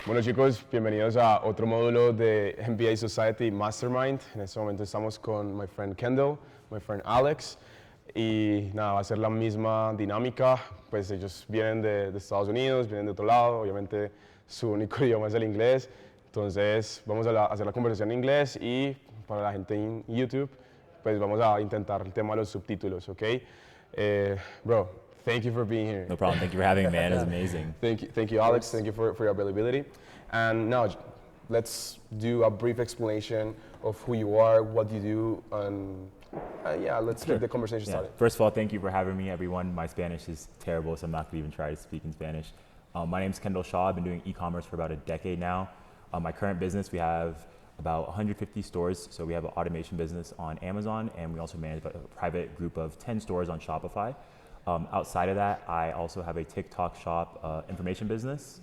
Bueno chicos, bienvenidos a otro módulo de MBA Society Mastermind. En este momento estamos con my friend Kendall, my friend Alex. Y nada, va a ser la misma dinámica. Pues ellos vienen de Estados Unidos, vienen de otro lado. Obviamente su único idioma es el inglés. Entonces vamos a hacer la conversación en inglés y para la gente en YouTube, pues vamos a intentar el tema de los subtítulos, ¿ok? Bro, thank you for being here. No problem. Thank you for having me, man. It was amazing. Thank you, Alex. Thank you for your availability. And now, let's do a brief explanation of who you are, what you do, and yeah, let's get the conversation started. First of all, thank you for having me, everyone. My Spanish is terrible, so I'm not going to even try to speak in Spanish. My name's Kendall Shaw. I've been doing e-commerce for about a decade now. My current business, we have about 150 stores. So we have an automation business on Amazon, and we also manage a private group of 10 stores on Shopify. Outside of that, I also have a TikTok shop information business,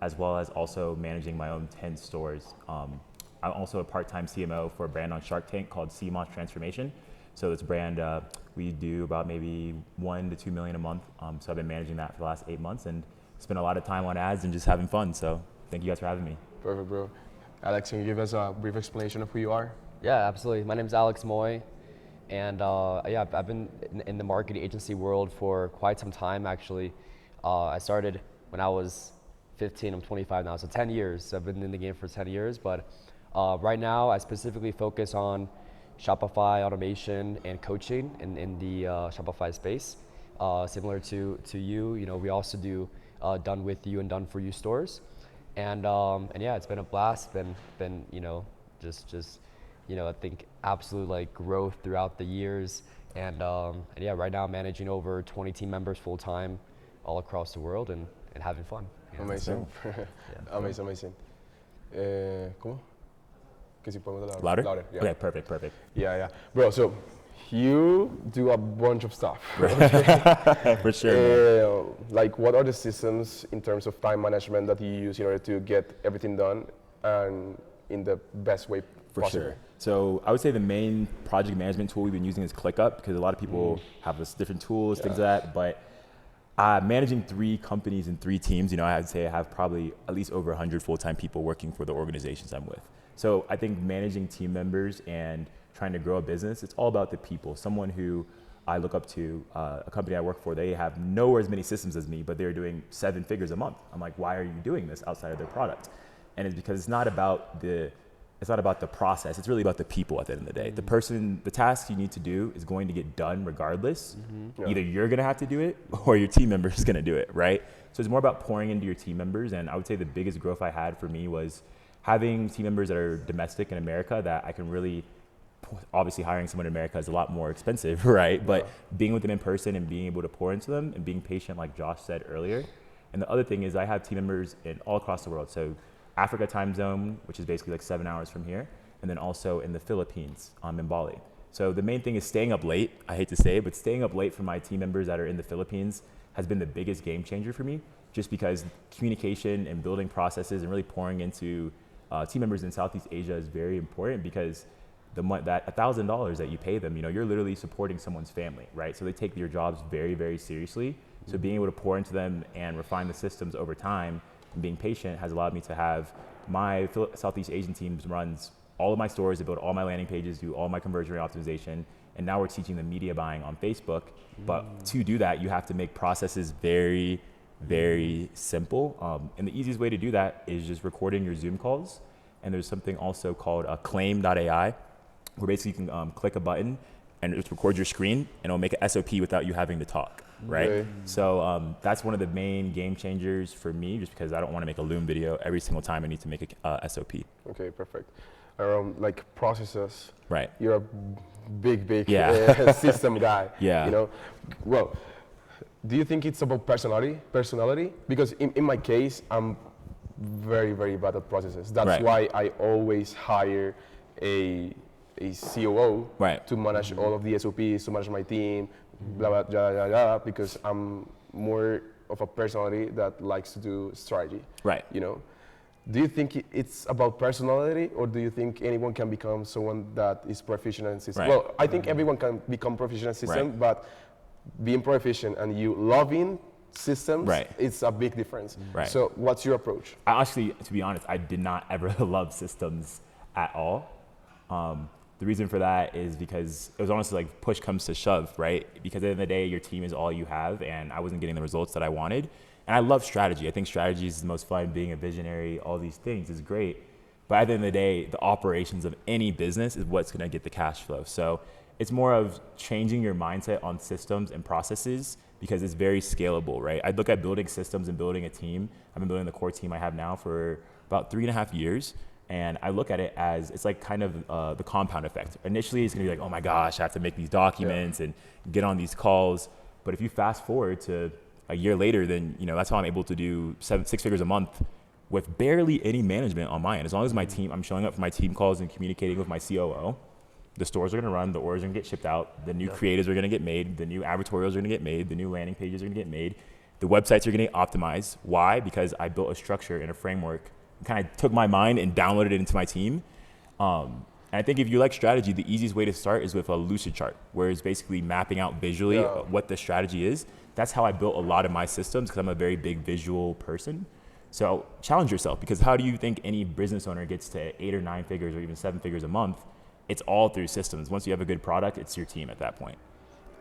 as well as also managing my own 10 stores. I'm also a part-time CMO for a brand on Shark Tank called CMOS Transformation. So this brand, we do about maybe 1 to 2 million a month. So I've been managing that for the last 8 months and spent a lot of time on ads and just having fun. So thank you guys for having me. Perfect, bro. Alex, can you give us a brief explanation of who you are? Yeah, absolutely. My name is Alex Moy, and yeah, I've been in the marketing agency world for quite some time, actually. I started when I was 15, I'm 25 now, so 10 years. I've been in the game for 10 years, but right now I specifically focus on Shopify automation and coaching in the Shopify space. Similar to you, we also do done with you and done for you stores. And yeah, it's been a blast. Been just I think absolute like growth throughout the years. And yeah, right now I'm managing over 20 team members full time, all across the world, and having fun. Yeah, amazing, amazing. ¿Cómo? Que si podemos hablar Louder? louder. Yeah. Okay, perfect. Yeah, bro. So you do a bunch of stuff. For sure. Like, what are the systems in terms of time management that you use in order to get everything done and in the best way For possible? sure. So I would say the main project management tool we've been using is ClickUp, because a lot of people have this different tools, things like that. But managing 3 companies and 3 teams, I would say I have probably at least over 100 full-time people working for the organizations I'm with. So I think managing team members and trying to grow a business, it's all about the people. Someone who I look up to, a company I work for, they have nowhere as many systems as me, but they're doing 7 figures a month. I'm like, why are you doing this outside of their product? And it's because it's not about the process. It's really about the people at the end of the day. The task you need to do is going to get done regardless. Yeah. Either you're going to have to do it or your team member is going to do it, right? So it's more about pouring into your team members. And I would say the biggest growth I had for me was having team members that are domestic in America that I can really, obviously hiring someone in America is a lot more expensive, right? But being with them in person and being able to pour into them and being patient, like Josh said earlier. And the other thing is I have team members in all across the world. So Africa time zone, which is basically like 7 hours from here, and then also in the Philippines, in Bali. So the main thing is staying up late. I hate to say it, but staying up late for my team members that are in the Philippines has been the biggest game changer for me, just because communication and building processes and really pouring into team members in Southeast Asia is very important, because that $1,000 that you pay them, you're literally supporting someone's family, right? So they take your jobs very, very seriously. So being able to pour into them and refine the systems over time and being patient has allowed me to have my Southeast Asian teams runs all of my stores, they build all my landing pages, do all my conversion rate optimization, and now we're teaching them media buying on Facebook. But to do that, you have to make processes very, very simple. And the easiest way to do that is just recording your Zoom calls. And there's something also called claim.ai, where basically you can click a button and just record your screen, and it'll make an SOP without you having to talk, right? Okay. So that's one of the main game changers for me, just because I don't want to make a Loom video every single time I need to make a SOP. Okay, perfect. Like processes. Right. You're a big system guy. Yeah. Well, do you think it's about personality? Because in my case, I'm very, very bad at processes. That's why I always hire a COO to manage all of the SOPs, to manage my team, blah, blah, blah, because I'm more of a personality that likes to do strategy. Right. Do you think it's about personality, or do you think anyone can become someone that is proficient in system? Right. Well, I think everyone can become proficient in system, but being proficient and you loving systems, Right. it's a big difference. Right. So what's your approach? I actually, to be honest, I did not ever love systems at all. The reason for that is because it was honestly like push comes to shove, right? Because at the end of the day, your team is all you have, and I wasn't getting the results that I wanted. And I love strategy. I think strategy is the most fun. Being a visionary, all these things is great. But at the end of the day, the operations of any business is what's going to get the cash flow. So it's more of changing your mindset on systems and processes because it's very scalable, right? I look at building systems and building a team. I've been building the core team I have now for about 3.5 years. And I look at it as it's like kind of the compound effect. Initially, it's going to be like, oh my gosh, I have to make these documents and get on these calls. But if you fast forward to a year later, then that's how I'm able to do 6 figures a month with barely any management on my end. As long as my team, I'm showing up for my team calls and communicating with my COO, the stores are going to run, the orders are going to get shipped out, the new creatives are going to get made, the new advertorials are going to get made, the new landing pages are going to get made, the websites are going to get optimized. Why? Because I built a structure and a framework, kind of took my mind and downloaded it into my team. And I think if you like strategy, the easiest way to start is with a lucid chart, where it's basically mapping out visually what the strategy is. That's how I built a lot of my systems because I'm a very big visual person. So challenge yourself, because how do you think any business owner gets to 8 or 9 figures or even 7 figures a month? It's all through systems. Once you have a good product, it's your team at that point.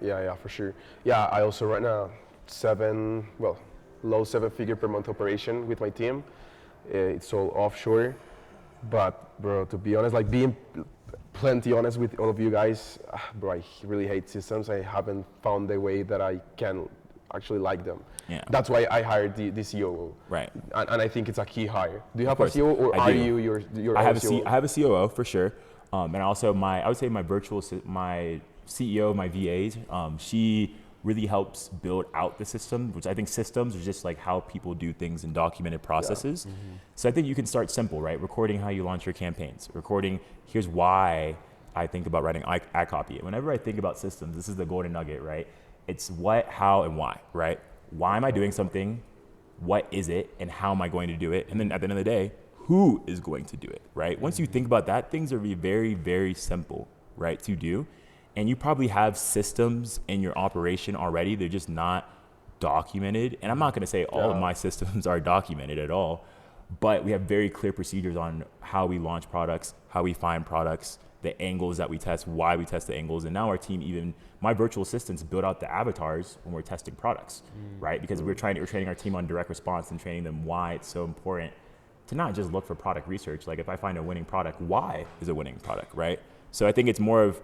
Yeah, for sure. Yeah, I also run a low 7-figure per month operation with my team. It's all offshore. But bro, to be honest, like being plenty honest with all of you guys, bro, I really hate systems. I haven't found a way that I can actually like them. Yeah. That's why I hired the COO. Right. And I think it's a key hire. Do you have a COO, or are you your I have COO? I have a COO for sure. And also I would say my CEO, my VA, she really helps build out the system, which I think systems are just like how people do things in documented processes. Yeah. Mm-hmm. So I think you can start simple, right? Recording how you launch your campaigns, recording, here's why I think about writing ad copy. Whenever I think about systems, this is the golden nugget, right? It's what, how, and why, right? Why am I doing something? What is it? And how am I going to do it? And then at the end of the day, who is going to do it, right? Once you think about that, things are very, very simple, right, to do. And you probably have systems in your operation already. They're just not documented. And I'm not going to say all of my systems are documented at all, but we have very clear procedures on how we launch products, how we find products, the angles that we test, why we test the angles. And now our team, even my virtual assistants, build out the avatars when we're testing products, right? Because we're training our team on direct response and training them why it's so important to not just look for product research. Like if I find a winning product, why is a winning product, right? So I think it's more of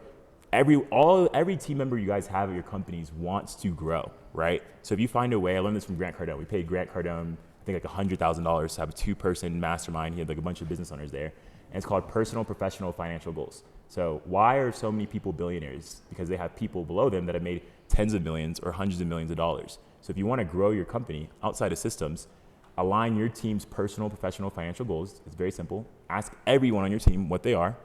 every team member you guys have at your companies wants to grow, right? So if you find a way, I learned this from Grant Cardone. We paid Grant Cardone, I think like $100,000 to have a 2-person mastermind. He had like a bunch of business owners there. And it's called Personal Professional Financial Goals. So why are so many people billionaires? Because they have people below them that have made tens of millions or hundreds of millions of dollars. So if you want to grow your company outside of systems, align your team's personal professional financial goals. It's very simple. Ask everyone on your team what they are,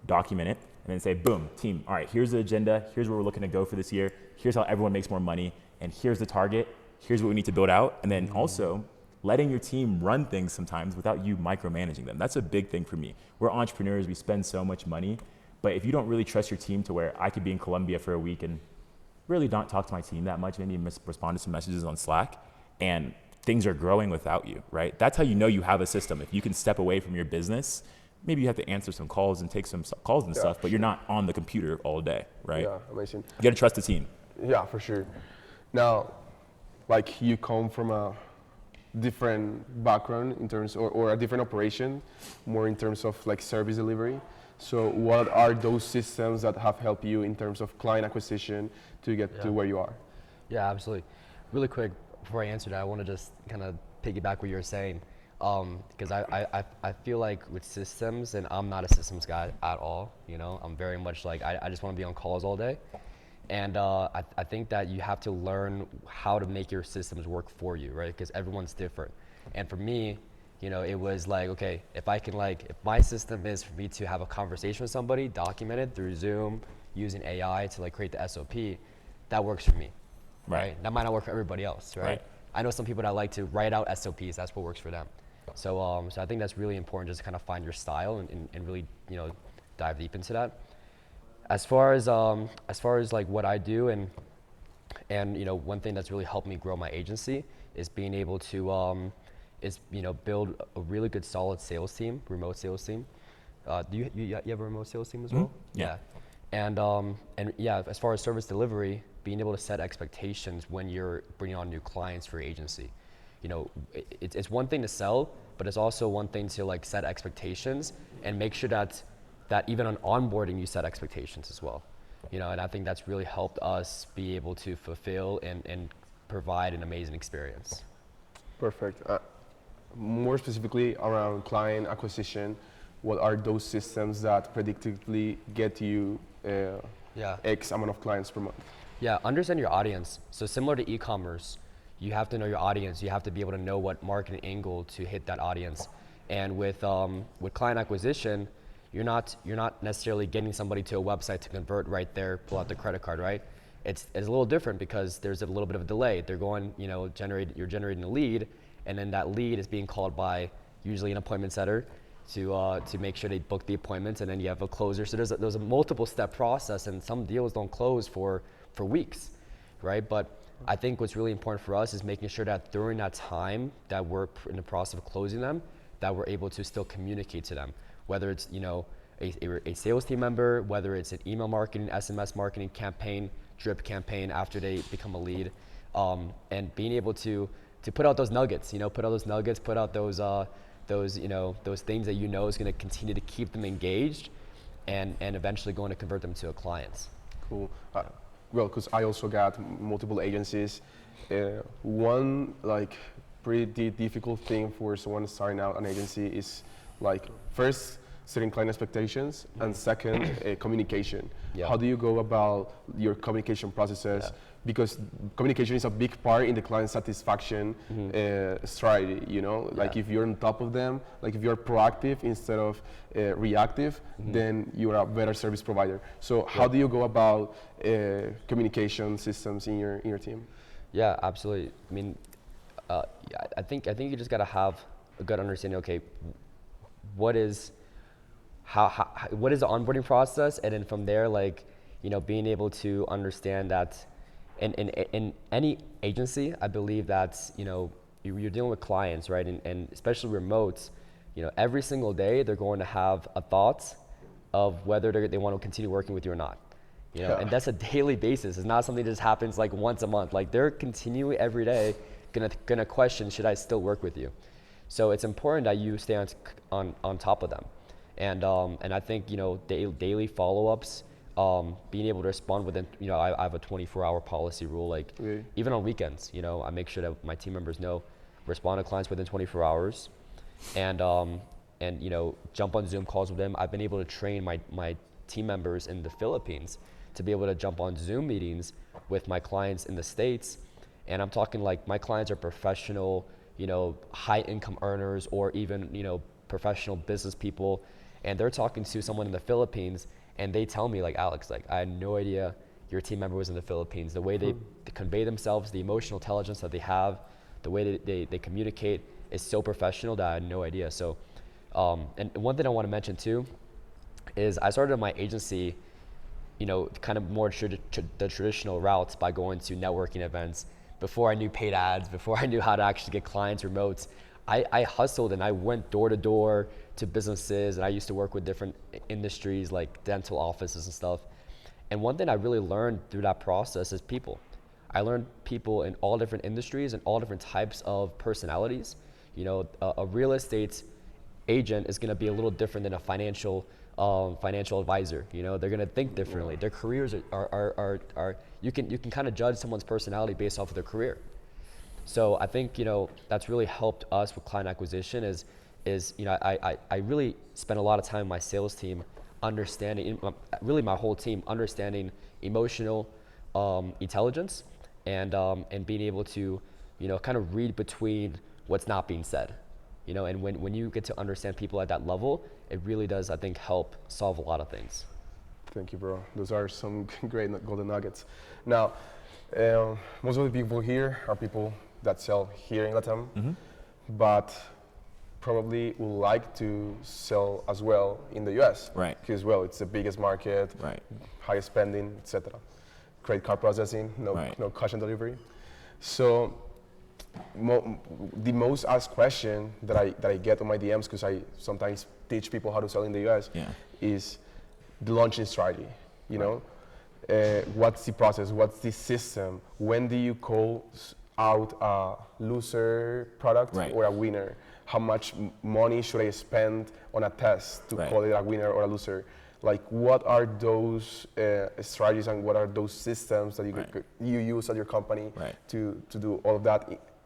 document it, and then say, boom, team, all right, here's the agenda, here's where we're looking to go for this year, here's how everyone makes more money, and here's the target, here's what we need to build out. And then also letting your team run things sometimes without you micromanaging them. That's a big thing for me. We're entrepreneurs, we spend so much money, but if you don't really trust your team to where I could be in Colombia for a week and really not talk to my team that much, maybe respond to some messages on Slack, and things are growing without you, right? That's how you know you have a system. If you can step away from your business, maybe you have to answer some calls and take some calls and stuff, but you're not on the computer all day, right? Yeah, amazing. You gotta trust the team. Yeah, for sure. Now, like you come from a different background in terms, or a different operation, more in terms of like service delivery. So what are those systems that have helped you in terms of client acquisition to get to where you are? Yeah, absolutely. Really quick, before I answer that, I want to just kind of piggyback what you were saying. Because I feel like with systems, and I'm not a systems guy at all, I'm very much like, I just want to be on calls all day. And I think that you have to learn how to make your systems work for you, right? Because everyone's different. And for me, it was like, okay, if my system is for me to have a conversation with somebody, documented through Zoom, using AI to like create the SOP, that works for me, right? That might not work for everybody else, right? I know some people that like to write out SOPs, that's what works for them. So I think that's really important, just to kind of find your style and really, dive deep into that. As far as like what I do and And one thing that's really helped me grow my agency is being able to build a really good solid sales team, remote sales team. Do you have a remote sales team as well? Yeah. And yeah, as far as service delivery, being able to set expectations when you're bringing on new clients for your agency. It's one thing to sell, but it's also one thing to like set expectations and make sure that even on onboarding you set expectations as well. And I think that's really helped us be able to fulfill and provide an amazing experience. Perfect. More specifically around client acquisition, what are those systems that predictably get you X amount of clients per month? Yeah, understand your audience. So similar to e-commerce, you have to know your audience. You have to be able to know what marketing angle to hit that audience. And with client acquisition, you're not necessarily getting somebody to a website to convert right there, pull out the credit card, right? It's a little different because there's a little bit of a delay. They're going, you're generating a lead, and then that lead is being called by usually an appointment setter to make sure they book the appointments, and then you have a closer. So there's a multiple step process, and some deals don't close for weeks, right? But I think what's really important for us is making sure that during that time that we're in the process of closing them, that we're able to still communicate to them, whether it's a sales team member, whether it's an email marketing, SMS marketing campaign, drip campaign after they become a lead, and being able to put out those nuggets, put out those things that is going to continue to keep them engaged, and eventually going to convert them to a client. Cool. Well, because I also got multiple agencies. One pretty difficult thing for someone starting out an agency is first setting client expectations, and second communication. Yeah. How do you go about your communication processes? Yeah. Because communication is a big part in the client satisfaction strategy. If you're on top of them, if you're proactive instead of reactive, then you're a better service provider. So how do you go about communication systems in your team? Yeah, absolutely. I mean, I think you just gotta have a good understanding. Okay, what is the onboarding process, and then from there, being able to understand that. In any agency, I believe that you're dealing with clients, right? And especially remotes, every single day they're going to have a thought of whether they want to continue working with you or not. And that's a daily basis. It's not something that just happens once a month. They're continuing every day gonna question, should I still work with you? So it's important that you stay on top of them, and I think daily follow-ups. Being able to respond within, I have a 24-hour policy rule, even on weekends, I make sure that my team members respond to clients within 24 hours, and jump on Zoom calls with them. I've been able to train my team members in the Philippines to be able to jump on Zoom meetings with my clients in the States, and I'm talking my clients are professional, high income earners, or even, professional business people, and they're talking to someone in the Philippines. And they tell me, Alex, I had no idea your team member was in the Philippines. The way they convey themselves, the emotional intelligence that they have, the way they communicate is so professional that I had no idea. So, and one thing I want to mention too is I started my agency, kind of more the traditional routes by going to networking events. Before I knew paid ads, before I knew how to actually get clients remotes, I hustled and I went door to door to businesses, and I used to work with different industries like dental offices and stuff. And one thing I really learned through that process is people. I learned people in all different industries and all different types of personalities. A real estate agent is going to be a little different than a financial advisor. They're going to think differently. Their careers are you can kind of judge someone's personality based off of their career. So I think that's really helped us with client acquisition is I really spent a lot of time with my sales team understanding, really my whole team understanding emotional intelligence and being able to kind of read between what's not being said. And when you get to understand people at that level, it really does, I think, help solve a lot of things. Thank you, bro. Those are some great golden nuggets. Now, most of the people here are people that sell here in Latam, but probably would like to sell as well in the US. Right. Because, well, it's the biggest market, right, highest spending, etc. credit card processing, Right. no cash on delivery. So the most asked question that I get on my DMs, because I sometimes teach people how to sell in the US, Yeah. is the launching strategy. You know, what's the process? What's the system? When do you call out a loser product Right. or a winner? How much money should I spend on a test to Right. call it a winner or a loser? Like, what are those strategies and what are those systems that you use at your company Right. to do all of that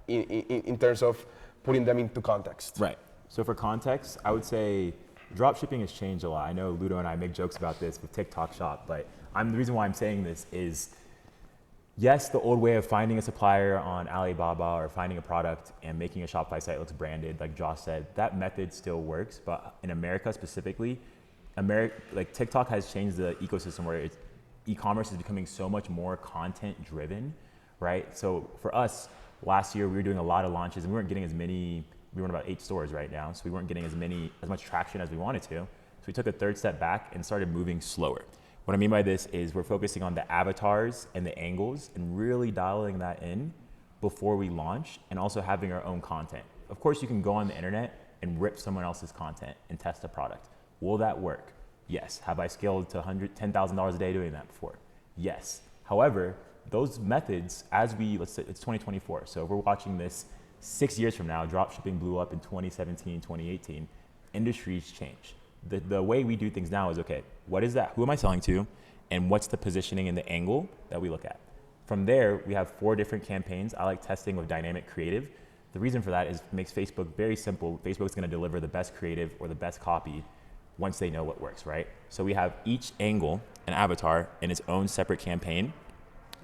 in terms of putting them into context? Right. So for context, I would say drop shipping has changed a lot. I know Ludo and I make jokes about this with TikTok Shop, but the reason why I'm saying this is, yes, the old way of finding a supplier on Alibaba or finding a product and making a Shopify site looks branded, like Josh said, that method still works. But in America specifically, like TikTok has changed the ecosystem where e-commerce is becoming so much more content driven, right? So for us, last year we were doing a lot of launches and we weren't getting as many. We were in about 8 stores right now, so we weren't getting as much traction as we wanted to. So we took a third step back and started moving slower. What I mean by this is we're focusing on the avatars and the angles and really dialing that in before we launch, and also having our own content. Of course, you can go on the internet and rip someone else's content and test a product. Will that work? Yes. Have I scaled to $10,000 a day doing that before? Yes. However, those methods, let's say it's 2024, so if we're watching this 6 years from now, dropshipping blew up in 2017, 2018, industries change. The way we do things now is, okay, what is that? Who am I selling to? And what's the positioning and the angle that we look at? From there, we have 4 different campaigns. I like testing with dynamic creative. The reason for that is it makes Facebook very simple. Facebook's gonna deliver the best creative or the best copy once they know what works, right? So we have each angle, an avatar, in its own separate campaign.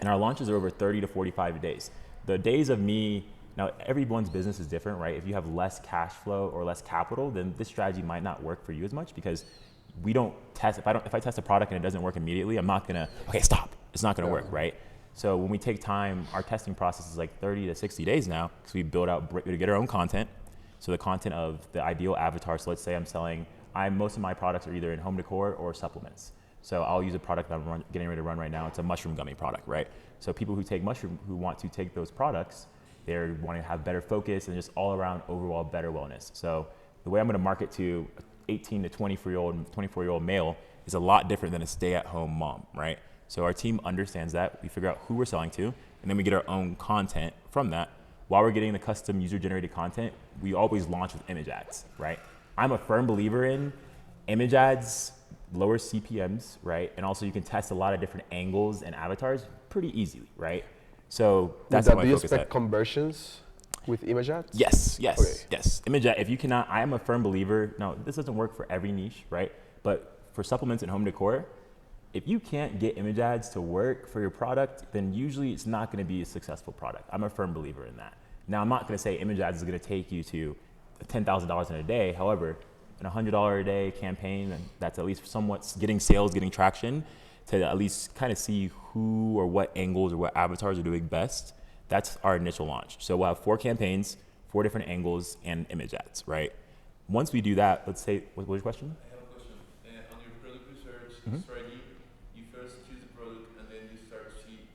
And our launches are over 30 to 45 days. The days of me, now everyone's business is different, right? If you have less cash flow or less capital, then this strategy might not work for you as much, because we don't test, if I test a product and it doesn't work immediately, I'm not gonna, okay, stop. It's not gonna work, right? So when we take time, our testing process is like 30 to 60 days now, because we build out, we get our own content. So the content of the ideal avatar, so let's say most of my products are either in home decor or supplements. So I'll use a product that I'm getting ready to run right now. It's a mushroom gummy product, right? So people who want to take those products, they're wanting to have better focus and just all around overall better wellness. So the way I'm gonna market to 18 to 24-year-old male is a lot different than a stay-at-home mom, right? So our team understands that. We figure out who we're selling to, and then we get our own content from that. While we're getting the custom user-generated content, we always launch with image ads, right? I'm a firm believer in image ads, lower CPMs, right? And also you can test a lot of different angles and avatars pretty easily, right? So that's how I focus. Do you expect conversions with image ads? Yes. Okay. Yes. Image ad, if you cannot, I am a firm believer, now this doesn't work for every niche, right? But for supplements and home decor, if you can't get image ads to work for your product, then usually it's not gonna be a successful product. I'm a firm believer in that. Now, I'm not gonna say image ads is gonna take you to $10,000 in a day. However, in a $100 a day campaign, and that's at least somewhat getting sales, getting traction, to at least kind of see who or what angles or what avatars are doing best. That's our initial launch. So we'll have 4 campaigns, 4 different angles, and image ads, right? Once we do that, let's say, what was your question? I have a question. On your product research strategy, you first choose the product and then you start to see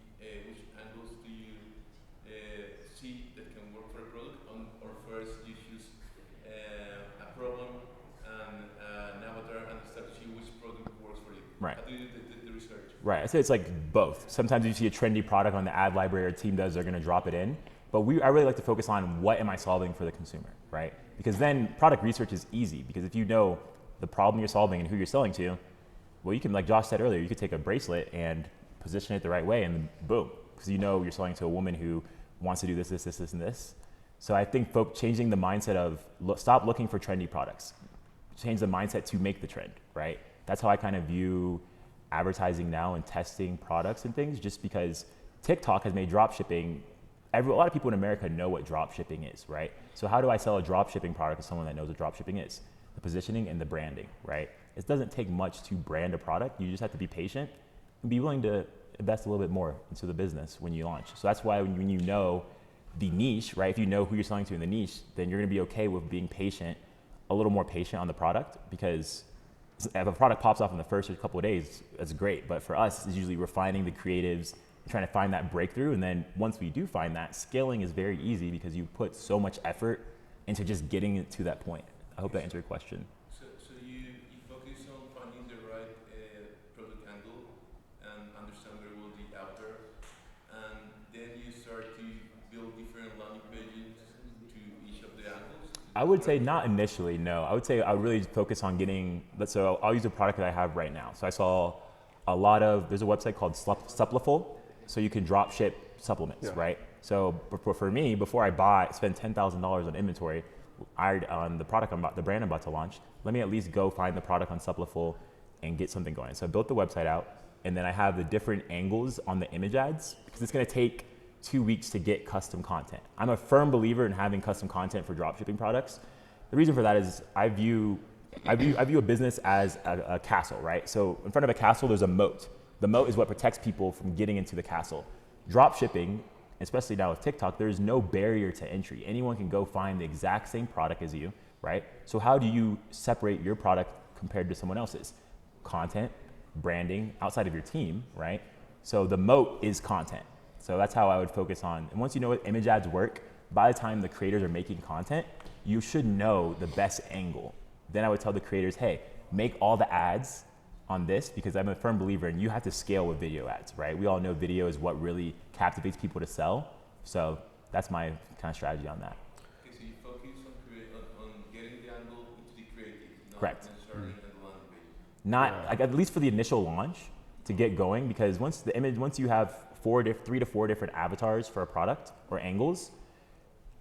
which angles do you see that can work for a product, or first you choose a problem and an avatar and start to see which product works for you. Right. How do you do the research? Right, I say it's like both. Sometimes you see a trendy product on the ad library our team does, they're gonna drop it in. But I really like to focus on what am I solving for the consumer, right? Because then product research is easy, because if you know the problem you're solving and who you're selling to, well, you can, like Josh said earlier, you could take a bracelet and position it the right way and boom, because you know you're selling to a woman who wants to do this, and this. So I think changing the mindset of stop looking for trendy products, change the mindset to make the trend, right? That's how I kind of view advertising now and testing products and things, just because TikTok has made dropshipping, a lot of people in America know what dropshipping is, right? So how do I sell a dropshipping product to someone that knows what dropshipping is? The positioning and the branding, right? It doesn't take much to brand a product. You just have to be patient and be willing to invest a little bit more into the business when you launch. So that's why when you know the niche, right? If you know who you're selling to in the niche, then you're gonna be okay with being patient, a little more patient on the product, because if a product pops off in the first couple of days, that's great. But for us, it's usually refining the creatives, trying to find that breakthrough. And then once we do find that, scaling is very easy because you put so much effort into just getting it to that point. I hope that answered your question. So you focus on finding the right product angle and understand very well the outer, and then you start to build different landing pages to each of the angles? I would say not initially, no. I would say I would really focus on getting, so I'll use a product that I have right now. So I saw a lot of, there's a website called Supplefull, so you can drop ship supplements, right? So for me, before I spend $10,000 on inventory, on the product the brand I'm about to launch, let me at least go find the product on Supplefull and get something going. So I built the website out, and then I have the different angles on the image ads, because it's gonna take 2 weeks to get custom content. I'm a firm believer in having custom content for dropshipping products. The reason for that is I view a business as a castle, right? So in front of a castle, there's a moat. The moat is what protects people from getting into the castle. Dropshipping, especially now with TikTok, there's no barrier to entry. Anyone can go find the exact same product as you, right? So how do you separate your product compared to someone else's? Content, branding, outside of your team, right? So the moat is content. So that's how I would focus on. And once you know what image ads work, by the time the creators are making content, you should know the best angle. Then I would tell the creators, hey, make all the ads on this, because I'm a firm believer in you have to scale with video ads, right? We all know video is what really captivates people to sell. So that's my kind of strategy on that. Okay, so you focus on getting the angle into the creative, not Correct. necessarily in the landing page. Not like, at least for the initial launch to get going, because once you have 3 to 4 different avatars for a product or angles,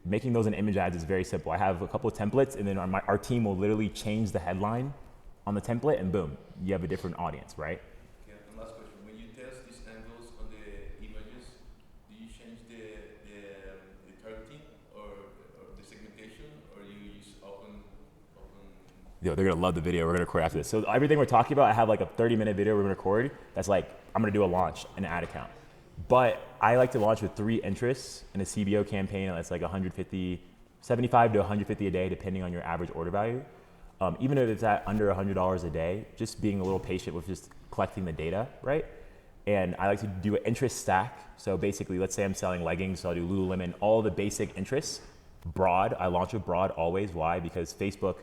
making those in image ads is very simple. I have a couple of templates, and then our team will literally change the headline on the template, and boom, you have a different audience, right? Okay, and last question. When you test these angles on the images, do you change the targeting or the segmentation, or you use open? Yo, they're gonna love the video we're gonna record after this. So everything we're talking about, I have like a 30-minute video we're gonna record that's like, I'm gonna do a launch, an ad account. But I like to launch with 3 interests in a CBO campaign that's like 75 to 150 a day, depending on your average order value. Even if it's at under $100 a day, just being a little patient with just collecting the data, right? And I like to do an interest stack. So basically, let's say I'm selling leggings, so I'll do Lululemon, all the basic interests, broad. I launch with broad always. Why? Because Facebook,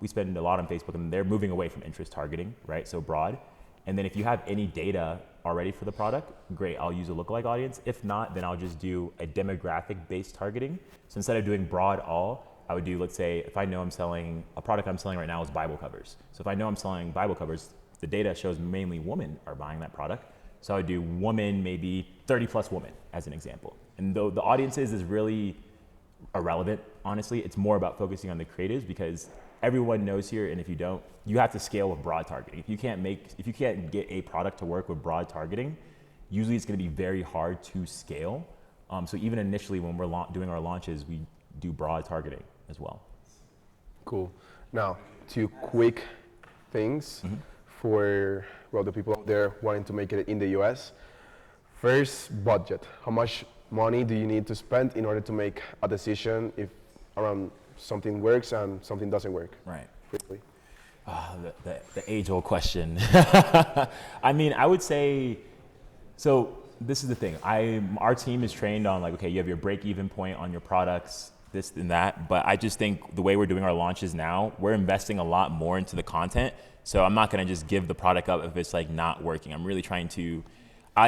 we spend a lot on Facebook, and they're moving away from interest targeting, right? So broad. And then if you have any data already for the product, great, I'll use a lookalike audience. If not, then I'll just do a demographic-based targeting. So instead of doing broad all, I would do, let's say, if I know a product I'm selling right now is Bible covers. So if I know I'm selling Bible covers, the data shows mainly women are buying that product. So I would do woman, maybe 30 plus women as an example. And though the audiences is really irrelevant, honestly, it's more about focusing on the creatives, because everyone knows here, and if you don't, you have to scale with broad targeting. If you can't get a product to work with broad targeting, usually it's gonna be very hard to scale. So even initially when we're doing our launches, we do broad targeting as well. Cool. Now, 2 quick things for the people out there wanting to make it in the US. First, budget. How much money do you need to spend in order to make a decision if around something works and something doesn't work? Right. Quickly. The age-old question. I mean, I would say, so this is the thing. Our team is trained on like, okay, you have your break-even point on your products, this and that, but I just think the way we're doing our launches now, we're investing a lot more into the content. So I'm not gonna just give the product up if it's like not working. I'm really trying to,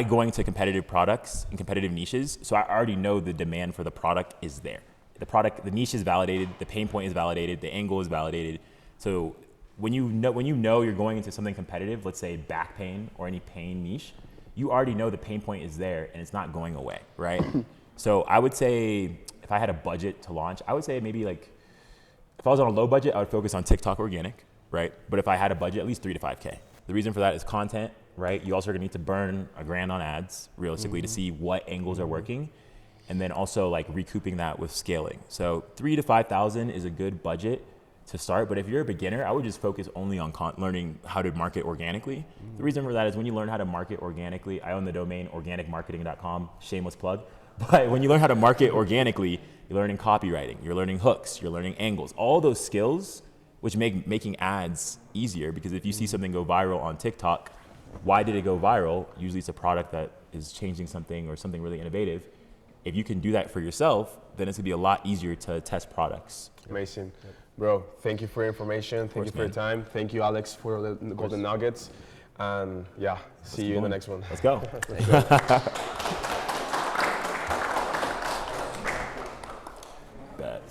going to competitive products and competitive niches, so I already know the demand for the product is there. The niche is validated, the pain point is validated, the angle is validated. So when you know you're going into something competitive, let's say back pain or any pain niche, you already know the pain point is there and it's not going away, right? So I would say, if I had a budget to launch, I would say maybe like, if I was on a low budget, I would focus on TikTok organic, right? But if I had a budget, at least 3 to 5K. The reason for that is content, right? You also are gonna need to burn $1,000 on ads, realistically, to see what angles are working. And then also like recouping that with scaling. So 3,000 to 5,000 is a good budget to start, but if you're a beginner, I would just focus only on learning how to market organically. The reason for that is when you learn how to market organically, I own the domain organicmarketing.com, shameless plug. But when you learn how to market organically, you're learning copywriting, you're learning hooks, you're learning angles, all those skills which make making ads easier, because if you see something go viral on TikTok, why did it go viral? Usually it's a product that is changing something or something really innovative. If you can do that for yourself, then it's gonna be a lot easier to test products. Amazing. Bro, thank you for your information. Thank you for your time. Thank you, Alex, for the golden nuggets. And yeah, see you in the next one. Let's go.